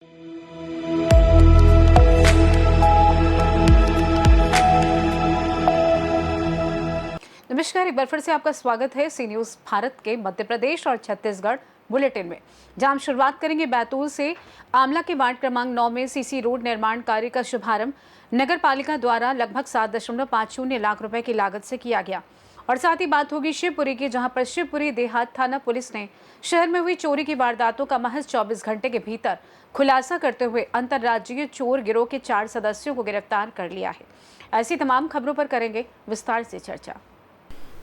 नमस्कार, एक बार फिर से आपका स्वागत है सी न्यूज भारत के मध्य प्रदेश और छत्तीसगढ़ बुलेटिन में, जहां हम शुरुआत करेंगे बैतूल से। आमला के वार्ड क्रमांक 9 में सीसी रोड निर्माण कार्य का शुभारंभ नगर पालिका द्वारा लगभग 7.50 लाख रुपए की लागत से किया गया। और साथ ही बात होगी शिवपुरी की, जहां पर शिवपुरी देहात थाना पुलिस ने शहर में हुई चोरी की वारदातों का महज 24 घंटे के भीतर खुलासा करते हुए अंतर्राज्यीय चोर गिरोह के 4 सदस्यों को गिरफ्तार कर लिया है। ऐसी तमाम खबरों पर करेंगे विस्तार से चर्चा।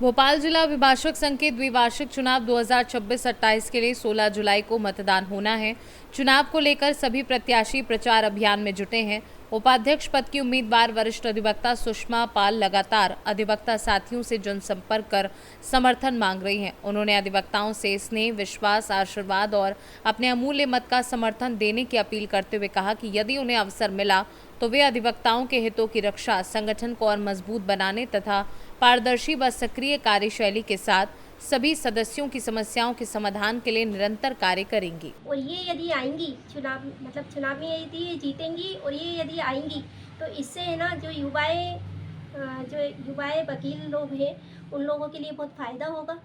भोपाल जिला अभिभाषक संघ के द्विवार्षिक चुनाव 2026-28 के लिए 16 जुलाई को मतदान होना है। चुनाव को लेकर सभी प्रत्याशी प्रचार अभियान में जुटे हैं। उपाध्यक्ष पद की उम्मीदवार वरिष्ठ अधिवक्ता सुषमा पाल लगातार अधिवक्ता साथियों से जनसंपर्क कर समर्थन मांग रही हैं। उन्होंने अधिवक्ताओं से स्नेह, विश्वास, आशीर्वाद और अपने अमूल्य मत का समर्थन देने की अपील करते हुए कहा कि यदि उन्हें अवसर मिला तो वे अधिवक्ताओं के हितों की रक्षा, संगठन को और मजबूत बनाने तथा पारदर्शी व सक्रिय कार्यशैली के साथ सभी सदस्यों की समस्याओं के समाधान के लिए निरंतर कार्य करेंगी। और ये यदि आएंगी चुनाव में यदि ये जीतेंगी और ये यदि आएंगी तो इससे है ना जो युवाएं वकील लोग हैं उन लोगों के लिए बहुत फ़ायदा होगा।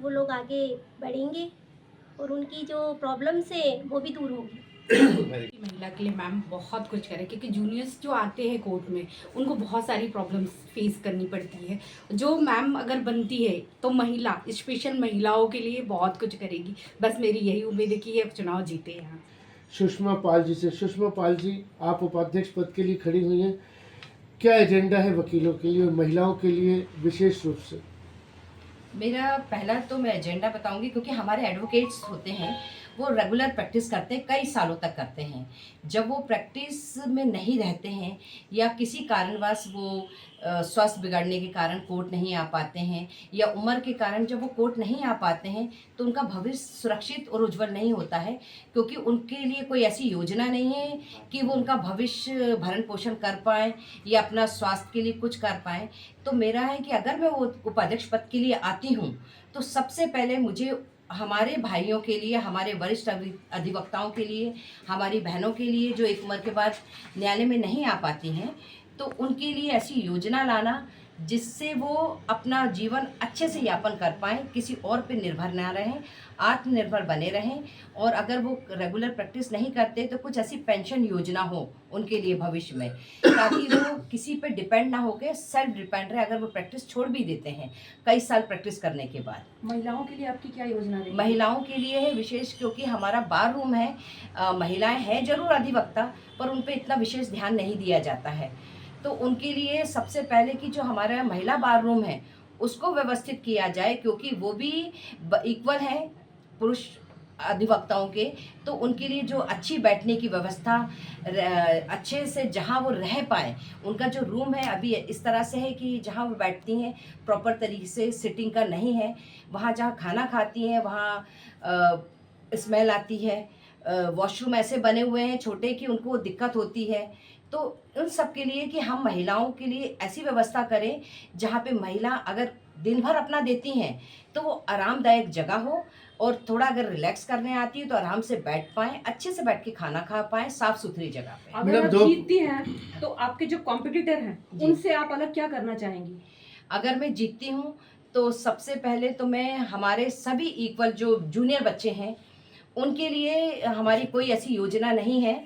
वो लोग आगे बढ़ेंगे और उनकी जो प्रॉब्लम्स है वो भी दूर होगी। महिला के लिए मैम बहुत कुछ करे, क्योंकि जूनियर्स जो आते हैं कोर्ट में उनको बहुत सारी प्रॉब्लम्स फेस करनी पड़ती है। जो मैम अगर बनती है तो महिला, स्पेशल महिलाओं के लिए बहुत कुछ करेगी। बस मेरी यही उम्मीद है कि ये चुनाव जीते यहाँ। सुषमा पाल जी से। सुषमा पाल जी, आप उपाध्यक्ष पद के लिए खड़ी हुई हैं, क्या एजेंडा है वकीलों के लिए और महिलाओं के लिए विशेष रूप से? मेरा पहला तो मैं एजेंडा बताऊंगी, क्योंकि हमारे एडवोकेट्स होते हैं वो रेगुलर प्रैक्टिस करते हैं, कई सालों तक करते हैं। जब वो प्रैक्टिस में नहीं रहते हैं या किसी कारणवश वो स्वास्थ्य बिगड़ने के कारण कोर्ट नहीं आ पाते हैं या उम्र के कारण जब वो कोर्ट नहीं आ पाते हैं तो उनका भविष्य सुरक्षित और उज्जवल नहीं होता है, क्योंकि उनके लिए कोई ऐसी योजना नहीं है कि वो उनका भविष्य भरण पोषण कर पाएँ या अपना स्वास्थ्य के लिए कुछ कर पाएँ। तो मेरा है कि अगर मैं वो उपाध्यक्ष पद के लिए आती हूँ तो सबसे पहले मुझे हमारे भाइयों के लिए, हमारे वरिष्ठ अधिवक्ताओं के लिए, हमारी बहनों के लिए जो एक उम्र के बाद न्यायालय में नहीं आ पाती हैं, तो उनके लिए ऐसी योजना लाना जिससे वो अपना जीवन अच्छे से यापन कर पाएँ, किसी और पे निर्भर ना रहें, आत्मनिर्भर बने रहें। और अगर वो रेगुलर प्रैक्टिस नहीं करते तो कुछ ऐसी पेंशन योजना हो उनके लिए भविष्य में, ताकि वो किसी पे डिपेंड ना होकर सेल्फ डिपेंड रहे अगर वो प्रैक्टिस छोड़ भी देते हैं कई साल प्रैक्टिस करने के बाद। महिलाओं के लिए आपकी क्या योजना रहेगी? महिलाओं के लिए है विशेष, क्योंकि हमारा बार रूम है, महिलाएं हैं जरूर अधिवक्ता, पर उन पे इतना विशेष ध्यान नहीं दिया जाता है। तो उनके लिए सबसे पहले कि जो हमारा महिला बार रूम है उसको व्यवस्थित किया जाए, क्योंकि वो भी इक्वल है पुरुष अधिवक्ताओं के। तो उनके लिए जो अच्छी बैठने की व्यवस्था, अच्छे से जहाँ वो रह पाए, उनका जो रूम है अभी इस तरह से है कि जहाँ वो बैठती हैं प्रॉपर तरीके से सिटिंग का नहीं है, वहाँ जहाँ खाना खाती हैं वहाँ स्मेल आती है, वॉशरूम ऐसे बने हुए हैं छोटे कि उनको दिक्कत होती है। तो उन सब के लिए कि हम महिलाओं के लिए ऐसी व्यवस्था करें जहाँ पे महिला अगर दिन भर अपना देती हैं तो वो आरामदायक जगह हो, और थोड़ा अगर रिलैक्स करने आती है तो आराम से बैठ पाएँ, अच्छे से बैठ के खाना खा पाएँ, साफ़ सुथरी जगह पे। अगर आप जीतती हैं तो आपके जो कॉम्पिटिटर हैं उनसे आप अलग क्या करना चाहेंगी? अगर मैं जीतती हूँ तो सबसे पहले तो मैं हमारे सभी इक्वल जो जूनियर बच्चे हैं उनके लिए हमारी कोई ऐसी योजना नहीं है।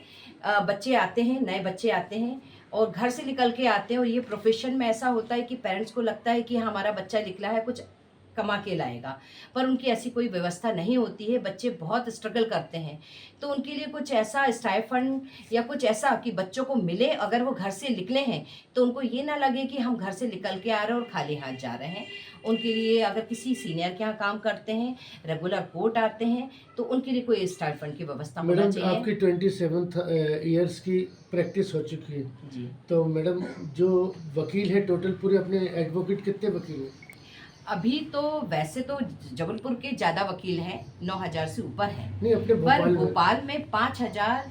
बच्चे आते हैं, नए बच्चे आते हैं और घर से निकल के आते हैं, और ये प्रोफेशन में ऐसा होता है कि पेरेंट्स को लगता है कि हमारा बच्चा निकला है कुछ कमा के लाएगा, पर उनकी ऐसी कोई व्यवस्था नहीं होती है। बच्चे बहुत स्ट्रगल करते हैं, तो उनके लिए कुछ ऐसा स्टाइफंड या कुछ ऐसा कि बच्चों को मिले, अगर वो घर से निकले हैं तो उनको ये ना लगे कि हम घर से निकल के आ रहे हैं और खाली हाथ जा रहे हैं। उनके लिए अगर किसी सीनियर के यहाँ काम करते हैं, रेगुलर कोर्ट आते हैं, तो उनके लिए कोई स्टाइफंड की व्यवस्था होना चाहिए। मैडम, आपकी 27 ईयर्स की प्रैक्टिस हो चुकी है जी। तो मैडम, जो वकील है टोटल पूरे अपने एडवोकेट कितने वकील हैं? अभी तो वैसे तो जबलपुर के ज़्यादा वकील हैं, 9,000 से ऊपर हैं, नहीं, अपने पर भोपाल में 5,000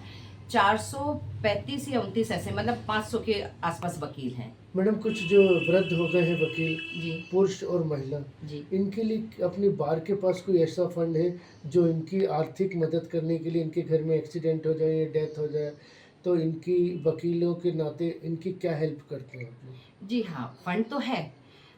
435 या 29 ऐसे, मतलब 500 के आसपास वकील हैं। मैडम कुछ जो वृद्ध हो गए हैं वकील, जी पुरुष और महिला, जी। इनके लिए अपनी बार के पास कोई ऐसा फंड है जो इनकी आर्थिक मदद करने के लिए, इनके घर में एक्सीडेंट हो जाए या डेथ हो जाए तो इनकी वकीलों के नाते इनकी क्या हेल्प करते हैं आप लोग? जी हाँ, फंड तो है।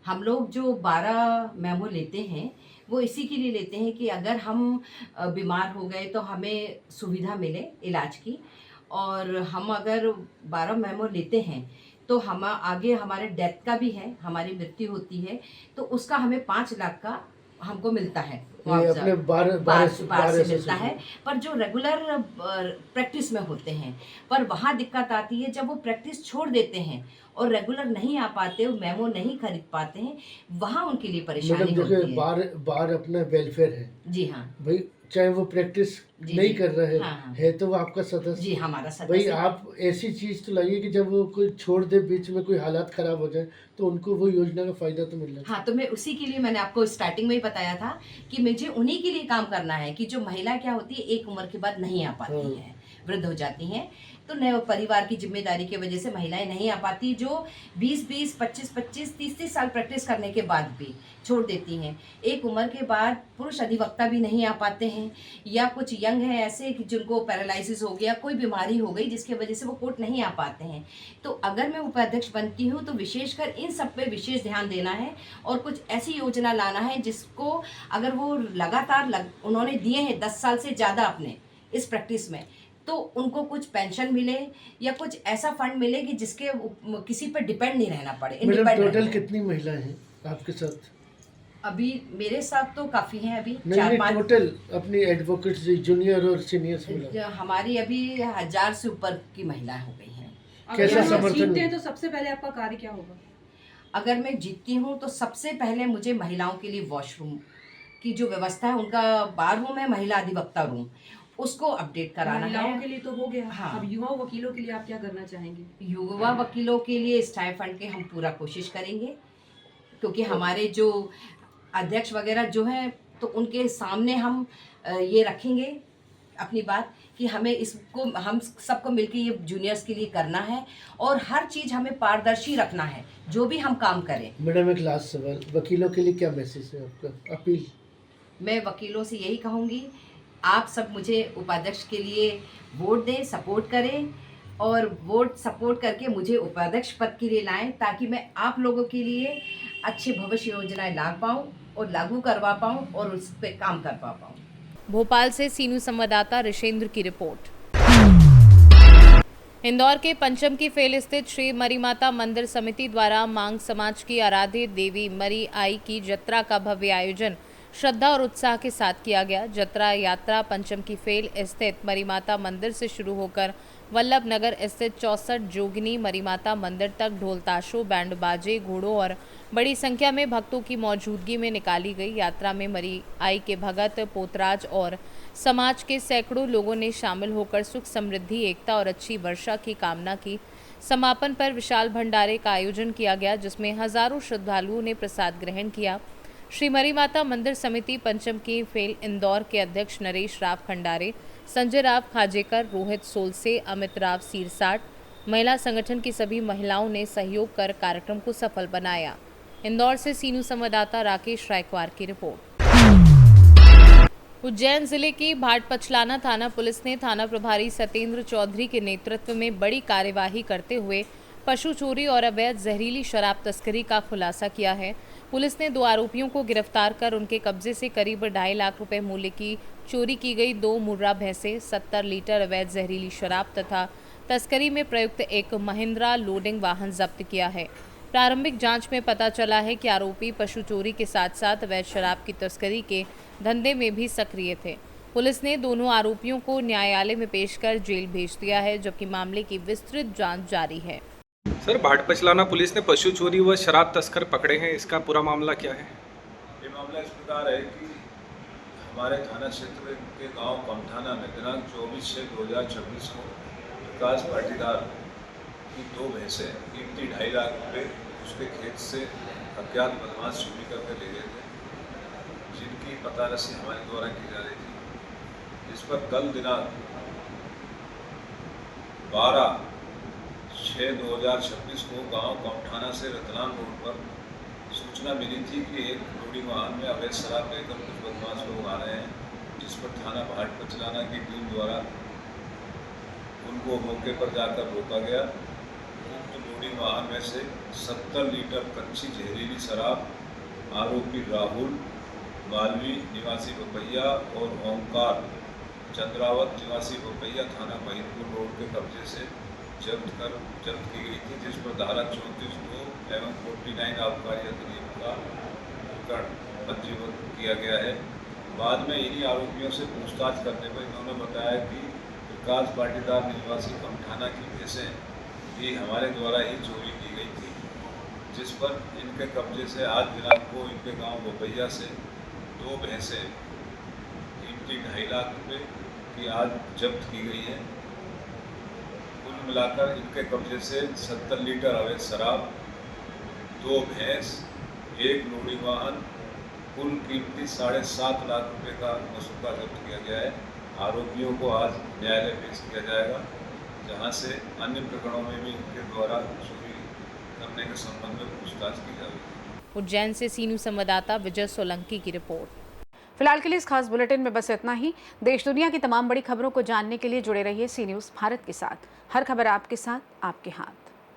हम लोग जो 12 मेमो लेते हैं वो इसी के लिए लेते हैं कि अगर हम बीमार हो गए तो हमें सुविधा मिले इलाज की, और हम अगर 12 मेमो लेते हैं तो हम आगे हमारे डेथ का भी है, हमारी मृत्यु होती है तो उसका हमें 5 लाख का हमको मिलता है ये मुआवजा। अपने बार से मिलता है। पर जो रेगुलर प्रैक्टिस में होते हैं, पर वहाँ दिक्कत आती है जब वो प्रैक्टिस छोड़ देते हैं और रेगुलर नहीं आ पाते, वो मेमो नहीं खरीद पाते हैं, वहाँ उनके लिए परेशानी मैडम होती देखिए, है। बार अपना वेलफेयर है जी हाँ भाई, चाहे वो प्रैक्टिस जी, नहीं जी। कर रहे हाँ, हाँ। है तो वो आपका सदस्य। जी, हमारा भाई सदस्य। आप ऐसी चीज तो लाइए कि जब वो कोई छोड़ दे, बीच में कोई हालात खराब हो जाए तो उनको वो योजना का फायदा तो मिलना चाहिए। हाँ, तो मैं उसी के लिए मैंने आपको स्टार्टिंग में ही बताया था कि मुझे उन्हीं के लिए काम करना है कि जो महिला क्या होती है एक उम्र के बाद नहीं आ पाती है, वृद्ध हो जाती हैं, तो नए परिवार की जिम्मेदारी की वजह से महिलाएं नहीं आ पाती, जो 20-20, 25-25, 30-30 साल प्रैक्टिस करने के बाद भी छोड़ देती हैं। एक उम्र के बाद पुरुष अधिवक्ता भी नहीं आ पाते हैं, या कुछ यंग हैं ऐसे कि जिनको पैरालिसिस हो गया, कोई बीमारी हो गई जिसकी वजह से वो कोर्ट नहीं आ पाते हैं। तो अगर मैं उपाध्यक्ष बनती हूँ तो विशेषकर इन सब पे विशेष ध्यान देना है और कुछ ऐसी योजना लाना है जिसको अगर वो लगातार उन्होंने दिए हैं 10 साल से ज़्यादा अपने इस प्रैक्टिस में, तो उनको कुछ पेंशन मिले या कुछ ऐसा फंड मिले कि जिसके किसी पर डिपेंड नहीं रहना पड़े। मैडम independent टोटल रहे। कितनी महिलाएं हैं आपके साथ? अभी मेरे साथ तो काफ़ी हैं, अभी नहीं 4-5 टोटल अपनी एडवोकेट्स जूनियर और सीनियर्स मिला हमारी अभी 1000 से ऊपर की महिलाएं हो गई हैं। कैसा अगर आप समर्थन? जीतते हैं तो सबसे पहले आपका कार्य क्या होगा? अगर मैं जीतती हूँ तो सबसे पहले मुझे महिलाओं के लिए वॉशरूम की जो व्यवस्था है, उनका बार रूम है, महिला अधिवक्ता रूम, उसको अपडेट कराना महिलाओं है। के लिए तो हो गया। हाँ। अब युवा वकीलों के लिए आप क्या करना चाहेंगे? युवा वकीलों के लिए स्थायी फंड के हम पूरा कोशिश करेंगे, क्योंकि हमारे जो अध्यक्ष वगैरह जो हैं तो उनके सामने हम ये रखेंगे अपनी बात कि हमें इसको, हम सबको मिलकर ये जूनियर्स के लिए करना है और हर चीज़ हमें पारदर्शी रखना है जो भी हम काम करें। मैडम एक लास्ट सवाल, वकीलों के लिए क्या मैसेज है आपका, अपील? मैं वकीलों से यही कहूँगी, आप सब मुझे उपाध्यक्ष के लिए वोट दें, सपोर्ट करें और वोट सपोर्ट करके मुझे उपाध्यक्ष पद के लिए लाएं, ताकि मैं आप लोगों के लिए अच्छे भविष्य योजनाएं ला पाऊँ और लागू करवा पाऊँ और उस पर काम कर पाऊँ। भोपाल से सीनू संवाददाता ऋषेंद्र की रिपोर्ट। इंदौर के पंचम की फेल स्थित श्री मरीमाता मंदिर समिति द्वारा मांग समाज की आराध्य देवी मरी आई की जत्रा का भव्य आयोजन श्रद्धा और उत्साह के साथ किया गया। जत्रा यात्रा पंचम की फेल स्थित मरीमाता मंदिर से शुरू होकर वल्लभ नगर स्थित 64 जोगिनी मरीमाता मंदिर तक ढोल ताशों, बैंड बाजे, घोड़ों और बड़ी संख्या में भक्तों की मौजूदगी में निकाली गई। यात्रा में मरी आई के भगत, पोतराज और समाज के सैकड़ों लोगों ने शामिल होकर सुख, समृद्धि, एकता और अच्छी वर्षा की कामना की। समापन पर विशाल भंडारे का आयोजन किया गया, जिसमें हजारों श्रद्धालुओं ने प्रसाद ग्रहण किया। श्री मरीमाता मंदिर समिति पंचम की फेल इंदौर के अध्यक्ष नरेश राव खंडारे, संजय राव खाजेकर, रोहित सोलसे, अमित राव सीरसाट, महिला संगठन की सभी महिलाओं ने सहयोग कर कार्यक्रम को सफल बनाया। इंदौर से सीनू संवाददाता राकेश रायकवार की रिपोर्ट। उज्जैन जिले की भाटपचलाना थाना पुलिस ने थाना प्रभारी सत्येंद्र चौधरी के नेतृत्व में बड़ी कार्यवाही करते हुए पशु चोरी और अवैध जहरीली शराब तस्करी का खुलासा किया है। पुलिस ने 2 आरोपियों को गिरफ्तार कर उनके कब्जे से करीब 2.5 लाख रुपए मूल्य की चोरी की गई 2 मुर्रा भैंसें, 70 लीटर अवैध जहरीली शराब तथा तस्करी में प्रयुक्त एक महिंद्रा लोडिंग वाहन जब्त किया है। प्रारंभिक जांच में पता चला है कि आरोपी पशु चोरी के साथ साथ अवैध शराब की तस्करी के धंधे में भी सक्रिय थे। पुलिस ने दोनों आरोपियों को न्यायालय में पेश कर जेल भेज दिया है, जबकि मामले की विस्तृत जांच जारी है। सर, भाटपचलाना पुलिस ने पशु चोरी व शराब तस्कर पकड़े हैं, इसका पूरा मामला क्या है? ये मामला इस प्रकार है कि हमारे थाना क्षेत्र के गांव कमठाना में दिनांक 24/6/2026 को विकास पाटीदार की 2 भैंसें कीमती 2.5 लाख रुपये उसके खेत से अज्ञात बदमाश चोरी करके ले गए थे, जिनकी पतारसी हमारे द्वारा की जा रही थी। इस पर कल दिनांक 12/6/2026 को गांव कमठाना से रतलाम रोड पर सूचना मिली थी कि एक लोडिंग वाहन में अवैध शराब लेकर कुछ बदमाश लोग आ रहे हैं, जिस पर थाना भाट पचलाना की टीम द्वारा उनको मौके पर जाकर रोका गया। उक्त लोडिंग वाहन में से 70 लीटर कच्ची जहरीली शराब आरोपी राहुल मालवी निवासी बपैया और ओंकार चंद्रावत निवासी बपैया थाना महिदपुर रोड के कब्जे से जब्त की गई थी, जिस पर धारा 34(2) एवं 49 आबकारी अधिनियम का प्रकरण पंजीबद्ध किया गया है। बाद में इन्हीं आरोपियों से पूछताछ करने पर इन्होंने बताया कि प्रकाश पाटीदार निवासी कमठाना की भैंसें भी हमारे द्वारा ही चोरी की गई थी, जिस पर इनके कब्जे से आज दिनांक को इनके गांव बपैया से 2 भैंसें कीमती 2.5 लाख रुपए की आज जब्त की गई है। कुल मिलाकर इनके कब्जे से 70 लीटर अवैध शराब, 2 भैंस, 1 लोडिंग वाहन, कुल कीमती 7.5 लाख रुपए का मसूदा जब्त किया गया है। आरोपियों को आज न्यायालय पेश किया जाएगा, जहां से अन्य प्रकरणों में भी इनके द्वारा चोरी करने के संबंध में पूछताछ की जाएगी। उज्जैन से सी न्यूज़ संवाददाता विजय सोलंकी की रिपोर्ट। फिलहाल के लिए इस खास बुलेटिन में बस इतना ही। देश दुनिया की तमाम बड़ी खबरों को जानने के लिए जुड़े रहिए सी न्यूज़ भारत के साथ। हर खबर आपके साथ, आपके हाथ।